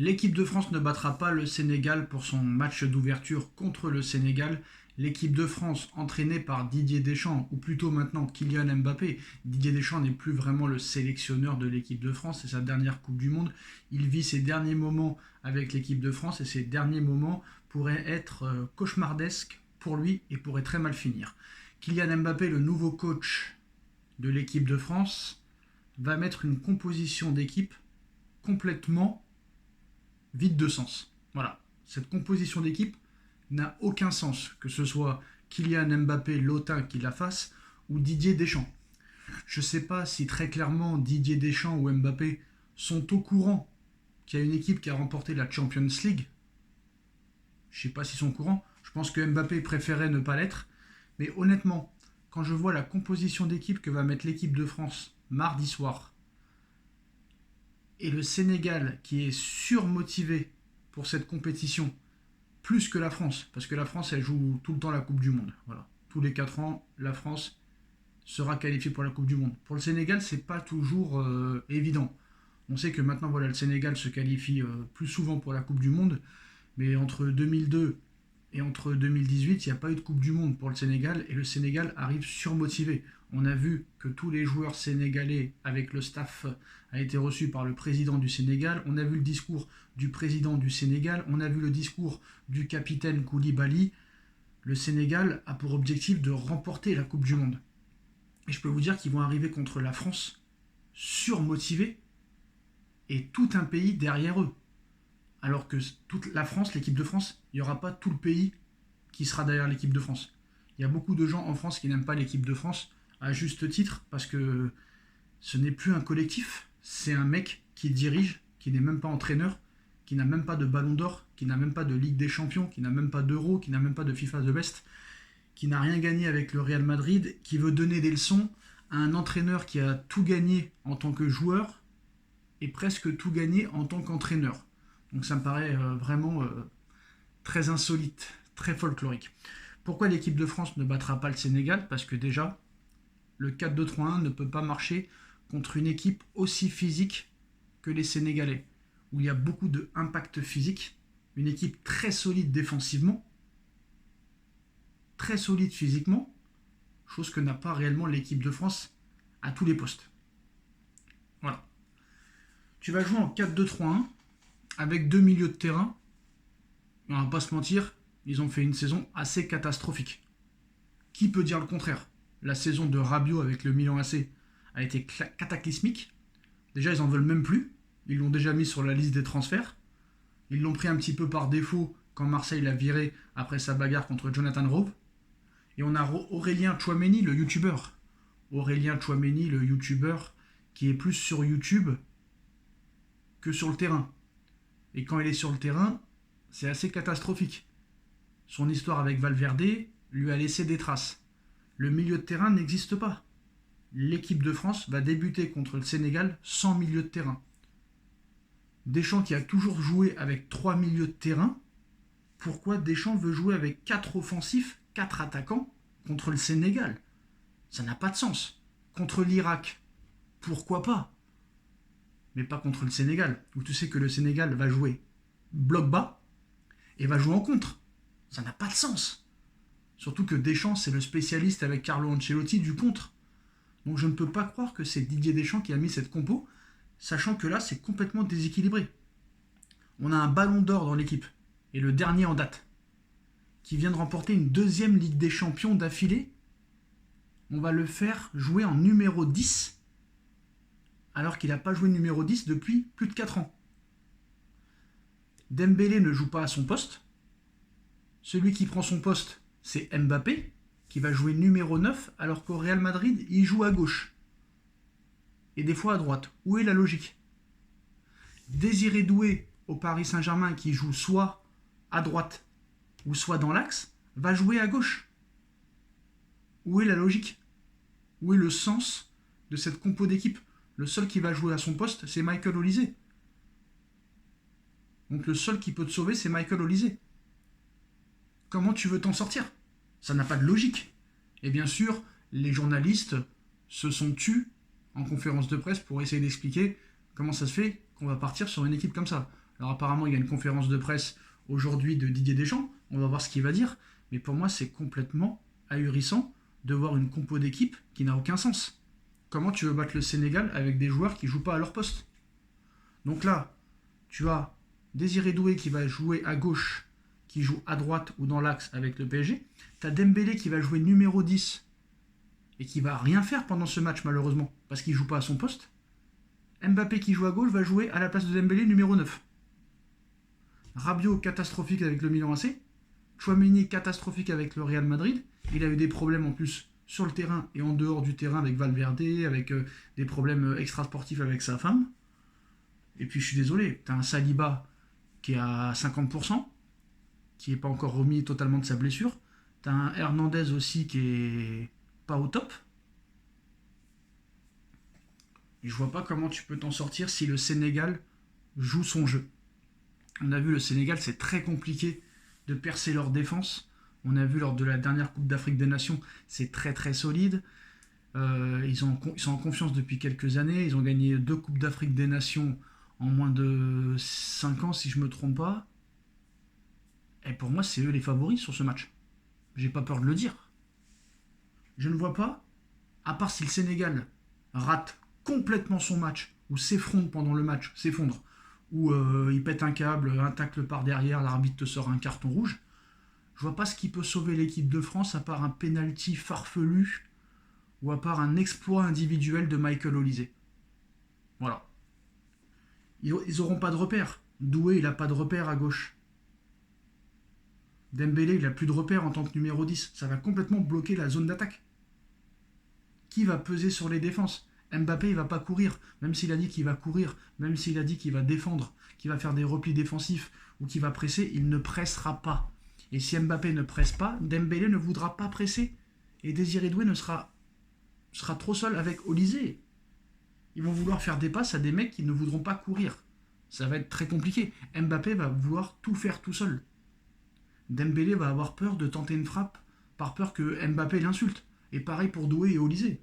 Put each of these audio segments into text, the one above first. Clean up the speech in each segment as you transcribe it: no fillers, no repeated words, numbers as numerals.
L'équipe de France ne battra pas le Sénégal pour son match d'ouverture contre le Sénégal. L'équipe de France, entraînée par Didier Deschamps, ou plutôt maintenant Kylian Mbappé, Didier Deschamps n'est plus vraiment le sélectionneur de l'équipe de France, c'est sa dernière Coupe du Monde. Il vit ses derniers moments avec l'équipe de France et ces derniers moments pourraient être cauchemardesques pour lui et pourraient très mal finir. Kylian Mbappé, le nouveau coach de l'équipe de France, va mettre une composition d'équipe complètement vide de sens. Voilà. Cette composition d'équipe n'a aucun sens, que ce soit Kylian Mbappé, l'Otain qui la fasse, ou Didier Deschamps. Je ne sais pas si très clairement Didier Deschamps ou Mbappé sont au courant qu'il y a une équipe qui a remporté la Champions League. Je ne sais pas s'ils sont au courant. Je pense que Mbappé préférait ne pas l'être. Mais honnêtement, quand je vois la composition d'équipe que va mettre l'équipe de France mardi soir, et le Sénégal qui est surmotivé pour cette compétition, plus que la France, parce que la France elle joue tout le temps la Coupe du Monde. Voilà. Tous les 4 ans, la France sera qualifiée pour la Coupe du Monde. Pour le Sénégal, c'est pas toujours évident. On sait que maintenant voilà, le Sénégal se qualifie plus souvent pour la Coupe du Monde, mais entre 2002 et entre 2018, il n'y a pas eu de Coupe du Monde pour le Sénégal et le Sénégal arrive surmotivé. On a vu que tous les joueurs sénégalais avec le staff a été reçu par le président du Sénégal. On a vu le discours du président du Sénégal. On a vu le discours du capitaine Koulibaly. Le Sénégal a pour objectif de remporter la Coupe du Monde. Et je peux vous dire qu'ils vont arriver contre la France surmotivés et tout un pays derrière eux. Alors que toute la France, l'équipe de France, il n'y aura pas tout le pays qui sera derrière l'équipe de France. Il y a beaucoup de gens en France qui n'aiment pas l'équipe de France, à juste titre, parce que ce n'est plus un collectif, c'est un mec qui dirige, qui n'est même pas entraîneur, qui n'a même pas de ballon d'or, qui n'a même pas de Ligue des Champions, qui n'a même pas d'Euro, qui n'a même pas de FIFA The Best, qui n'a rien gagné avec le Real Madrid, qui veut donner des leçons à un entraîneur qui a tout gagné en tant que joueur et presque tout gagné en tant qu'entraîneur. Donc ça me paraît vraiment très insolite, très folklorique. Pourquoi l'équipe de France ne battra pas le Sénégal? Parce que déjà, le 4-2-3-1 ne peut pas marcher contre une équipe aussi physique que les Sénégalais, où il y a beaucoup d'impact physique, une équipe très solide défensivement, très solide physiquement, chose que n'a pas réellement l'équipe de France à tous les postes. Voilà. Tu vas jouer en 4-2-3-1 avec 2 milieux de terrain. On va pas se mentir, ils ont fait une saison assez catastrophique. Qui peut dire le contraire? La saison de Rabiot avec le Milan AC a été cataclysmique. Déjà, ils en veulent même plus. Ils l'ont déjà mis sur la liste des transferts. Ils l'ont pris un petit peu par défaut quand Marseille l'a viré après sa bagarre contre Jonathan Rowe. Et on a Aurélien Tchouameni, le youtubeur. Aurélien Tchouameni, le youtubeur qui est plus sur YouTube que sur le terrain. Et quand il est sur le terrain, c'est assez catastrophique. Son histoire avec Valverde lui a laissé des traces. Le milieu de terrain n'existe pas. L'équipe de France va débuter contre le Sénégal sans milieu de terrain. Deschamps qui a toujours joué avec 3 milieux de terrain, pourquoi Deschamps veut jouer avec 4 offensifs, 4 attaquants contre le Sénégal? Ça n'a pas de sens. Contre l'Irak, pourquoi pas? Mais pas contre le Sénégal, où tu sais que le Sénégal va jouer bloc bas et va jouer en contre. Ça n'a pas de sens. Surtout que Deschamps, c'est le spécialiste avec Carlo Ancelotti du contre. Donc je ne peux pas croire que c'est Didier Deschamps qui a mis cette compo, sachant que là, c'est complètement déséquilibré. On a un ballon d'or dans l'équipe, et le dernier en date, qui vient de remporter une 2e Ligue des Champions d'affilée. On va le faire jouer en numéro 10, alors qu'il n'a pas joué numéro 10 depuis plus de 4 ans. Dembélé ne joue pas à son poste. Celui qui prend son poste, c'est Mbappé, qui va jouer numéro 9, alors qu'au Real Madrid, il joue à gauche. Et des fois à droite. Où est la logique? Désiré Doué, au Paris Saint-Germain, qui joue soit à droite, ou soit dans l'axe, va jouer à gauche. Où est la logique? Où est le sens de cette compo d'équipe? Le seul qui va jouer à son poste, c'est Michael Olise. Donc le seul qui peut te sauver, c'est Michael Olise. Comment tu veux t'en sortir? Ça n'a pas de logique. Et bien sûr, les journalistes se sont tus en conférence de presse pour essayer d'expliquer comment ça se fait qu'on va partir sur une équipe comme ça. Alors apparemment, il y a une conférence de presse aujourd'hui de Didier Deschamps. On va voir ce qu'il va dire. Mais pour moi, c'est complètement ahurissant de voir une compo d'équipe qui n'a aucun sens. Comment tu veux battre le Sénégal avec des joueurs qui jouent pas à leur poste? Donc là, tu as Désiré Doué qui va jouer à gauche, qui joue à droite ou dans l'axe avec le PSG. Tu as Dembélé qui va jouer numéro 10 et qui va rien faire pendant ce match malheureusement parce qu'il joue pas à son poste. Mbappé qui joue à gauche va jouer à la place de Dembélé numéro 9. Rabiot catastrophique avec le Milan AC. Tchouaméni catastrophique avec le Real Madrid. Il a eu des problèmes en plus sur le terrain et en dehors du terrain avec Valverde, avec des problèmes extrasportifs avec sa femme. Et puis je suis désolé, t'as un Saliba qui est à 50%, qui n'est pas encore remis totalement de sa blessure. T'as un Hernandez aussi qui est pas au top. Et je vois pas comment tu peux t'en sortir si le Sénégal joue son jeu. On a vu le Sénégal, c'est très compliqué de percer leur défense. On a vu lors de la dernière Coupe d'Afrique des Nations, c'est très très solide. Ils sont en confiance depuis quelques années. Ils ont gagné 2 Coupes d'Afrique des Nations en moins de 5 ans, si je me trompe pas. Et pour moi, c'est eux les favoris sur ce match. J'ai pas peur de le dire. Je ne vois pas, à part si le Sénégal rate complètement son match, ou s'effondre pendant le match, s'effondre, ou il pète un câble, un tacle par derrière, l'arbitre te sort un carton rouge. Je vois pas ce qui peut sauver l'équipe de France à part un penalty farfelu ou à part un exploit individuel de Michael Olise. Voilà. Ils auront pas de repère. Doué, il a pas de repère à gauche. Dembélé, il a plus de repère en tant que numéro 10. Ça va complètement bloquer la zone d'attaque. Qui va peser sur les défenses? Mbappé, il va pas courir. Même s'il a dit qu'il va courir, même s'il a dit qu'il va défendre, qu'il va faire des replis défensifs ou qu'il va presser, il ne pressera pas. Et si Mbappé ne presse pas, Dembélé ne voudra pas presser. Et Désiré Doué sera trop seul avec Olise. Ils vont vouloir faire des passes à des mecs qui ne voudront pas courir. Ça va être très compliqué. Mbappé va vouloir tout faire tout seul. Dembélé va avoir peur de tenter une frappe par peur que Mbappé l'insulte. Et pareil pour Doué et Olise.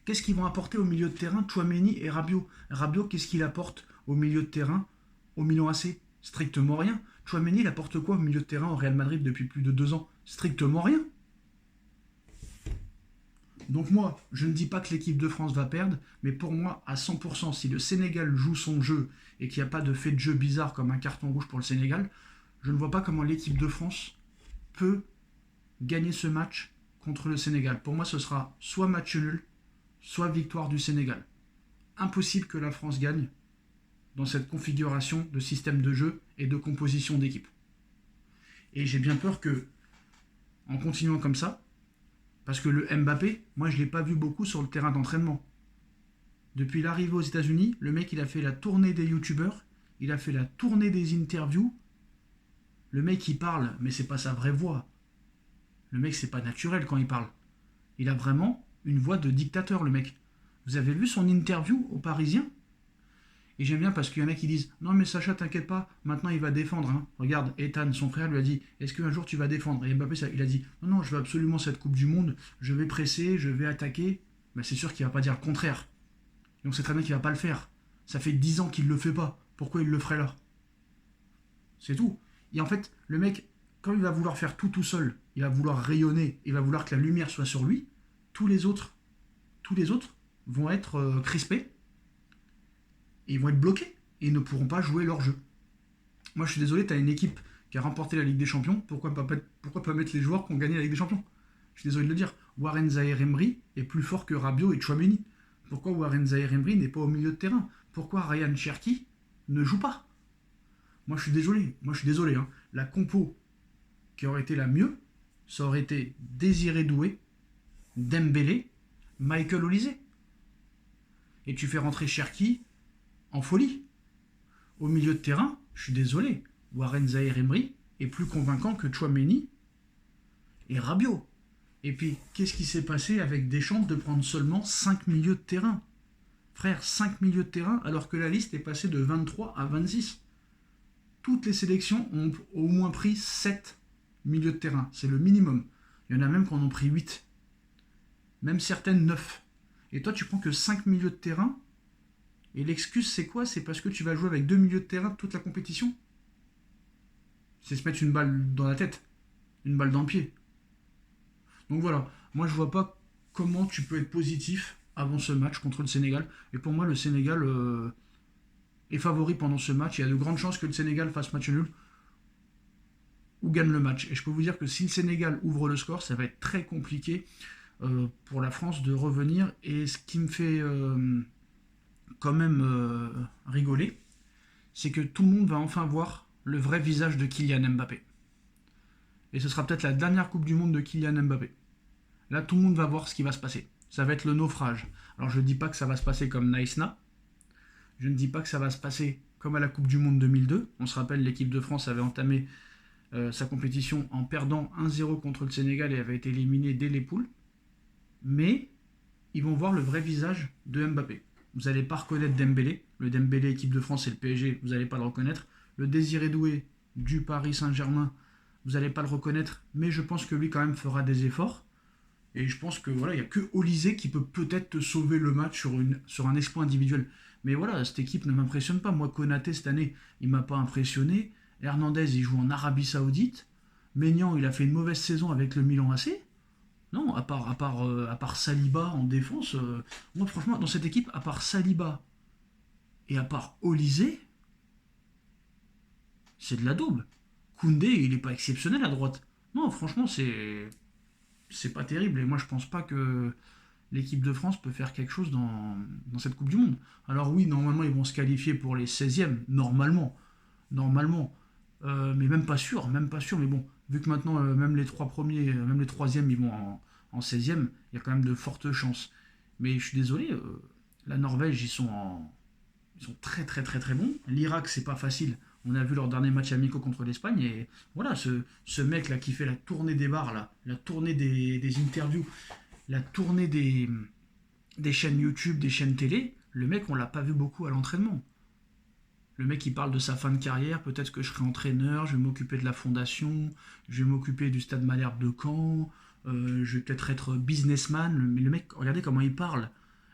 Qu'est-ce qu'ils vont apporter au milieu de terrain, Tchouaméni et Rabiot? Rabiot, qu'est-ce qu'il apporte au milieu de terrain au Milan AC? Strictement rien. Tchouaméni, il apporte quoi au milieu de terrain au Real Madrid depuis plus de 2 ans? Strictement rien. Donc moi, je ne dis pas que l'équipe de France va perdre, mais pour moi, à 100%, si le Sénégal joue son jeu et qu'il n'y a pas de fait de jeu bizarre comme un carton rouge pour le Sénégal, je ne vois pas comment l'équipe de France peut gagner ce match contre le Sénégal. Pour moi, ce sera soit match nul, soit victoire du Sénégal. Impossible que la France gagne dans cette configuration de système de jeu et de composition d'équipe. Et j'ai bien peur que, en continuant comme ça, parce que le Mbappé, moi je ne l'ai pas vu beaucoup sur le terrain d'entraînement. Depuis l'arrivée aux États-Unis, le mec il a fait la tournée des youtubeurs, il a fait la tournée des interviews. Le mec il parle, mais c'est pas sa vraie voix. Le mec c'est pas naturel quand il parle. Il a vraiment une voix de dictateur le mec. Vous avez vu son interview aux Parisiens? Et j'aime bien parce qu'il y en a qui disent non mais Sacha t'inquiète pas, maintenant il va défendre. Hein. Regarde, Ethan, son frère, lui a dit est-ce qu'un jour tu vas défendre? Et Mbappé il a dit non, je veux absolument cette Coupe du Monde, je vais presser, je vais attaquer. Mais c'est sûr qu'il va pas dire le contraire. Et on sait très bien qu'il va pas le faire. Ça fait 10 ans qu'il le fait pas. Pourquoi il le ferait là? C'est tout. Et en fait, le mec, quand il va vouloir faire tout seul, il va vouloir rayonner, il va vouloir que la lumière soit sur lui, tous les autres vont être crispés. Et ils vont être bloqués et ils ne pourront pas jouer leur jeu. Moi je suis désolé, tu as une équipe qui a remporté la Ligue des Champions, pourquoi pas mettre les joueurs qui ont gagné la Ligue des Champions? Je suis désolé de le dire. Warren Zaïre-Emery est plus fort que Rabiot et Tchouaméni. Pourquoi Warren Zaïre-Emery n'est pas au milieu de terrain? Pourquoi Ryan Cherki ne joue pas? Moi je suis désolé. Hein. La compo qui aurait été la mieux, ça aurait été Désiré Doué, Dembélé, Michael Olise. Et tu fais rentrer Cherki en folie. Au milieu de terrain, je suis désolé, Warren Zaïre-Emery est plus convaincant que Tchouaméni et Rabiot. Et puis, qu'est-ce qui s'est passé avec Deschamps de prendre seulement 5 milieux de terrain? Frère, 5 milieux de terrain alors que la liste est passée de 23 à 26. Toutes les sélections ont au moins pris 7 milieux de terrain. C'est le minimum. Il y en a même qui en ont pris 8. Même certaines 9. Et toi, tu prends que 5 milieux de terrain. Et l'excuse, c'est quoi? C'est parce que tu vas jouer avec deux milieux de terrain toute la compétition? C'est se mettre une balle dans la tête, une balle dans le pied. Donc voilà, moi je vois pas comment tu peux être positif avant ce match contre le Sénégal. Et pour moi, le Sénégal est favori pendant ce match. Il y a de grandes chances que le Sénégal fasse match nul ou gagne le match. Et je peux vous dire que si le Sénégal ouvre le score, ça va être très compliqué pour la France de revenir. Et ce qui me fait quand même rigoler, c'est que tout le monde va enfin voir le vrai visage de Kylian Mbappé. Et ce sera peut-être la dernière Coupe du Monde de Kylian Mbappé. Là, tout le monde va voir ce qui va se passer. Ça va être le naufrage. Alors, je ne dis pas que ça va se passer comme Naïsna. Je ne dis pas que ça va se passer comme à la Coupe du Monde 2002. On se rappelle, l'équipe de France avait entamé sa compétition en perdant 1-0 contre le Sénégal et avait été éliminée dès les poules. Mais ils vont voir le vrai visage de Mbappé. Vous n'allez pas reconnaître Dembélé. Le Dembélé équipe de France et le PSG, vous n'allez pas le reconnaître. Le Désiré Doué du Paris Saint-Germain, vous n'allez pas le reconnaître. Mais je pense que lui, quand même, fera des efforts. Et je pense que voilà, il n'y a que Olysée qui peut peut-être te sauver le match sur un exploit individuel. Mais voilà, cette équipe ne m'impressionne pas. Moi, Konaté, cette année, il ne m'a pas impressionné. Hernandez, il joue en Arabie Saoudite. Maignan, il a fait une mauvaise saison avec le Milan AC. Non, à part Saliba en défense, moi, franchement, dans cette équipe, à part Saliba et à part Olysée, c'est de la daube. Koundé, il n'est pas exceptionnel à droite. Non, franchement, c'est pas terrible. Et moi, je pense pas que l'équipe de France peut faire quelque chose dans cette Coupe du Monde. Alors oui, normalement, ils vont se qualifier pour les 16e, normalement. Normalement. Mais même pas sûr, même pas sûr. Mais bon, vu que maintenant, même les trois premiers, même les troisièmes, ils vont en 16e, il y a quand même de fortes chances. Mais je suis désolé, la Norvège, ils sont très très très très bons. L'Irak, c'est pas facile. On a vu leur dernier match amicaux contre l'Espagne. Et voilà, ce mec-là qui fait la tournée des bars, là, la tournée des interviews, la tournée des chaînes YouTube, des chaînes télé, le mec, on l'a pas vu beaucoup à l'entraînement. Le mec, il parle de sa fin de carrière, peut-être que je serai entraîneur, je vais m'occuper de la fondation, je vais m'occuper du stade Malherbe de Caen, je vais peut-être être businessman. Mais le mec, regardez comment il parle.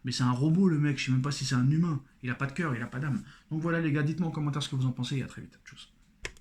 Mais c'est un robot, le mec, je sais même pas si c'est un humain. Il a pas de cœur, il a pas d'âme. Donc voilà les gars, dites-moi en commentaire ce que vous en pensez et à très vite. Tchuss.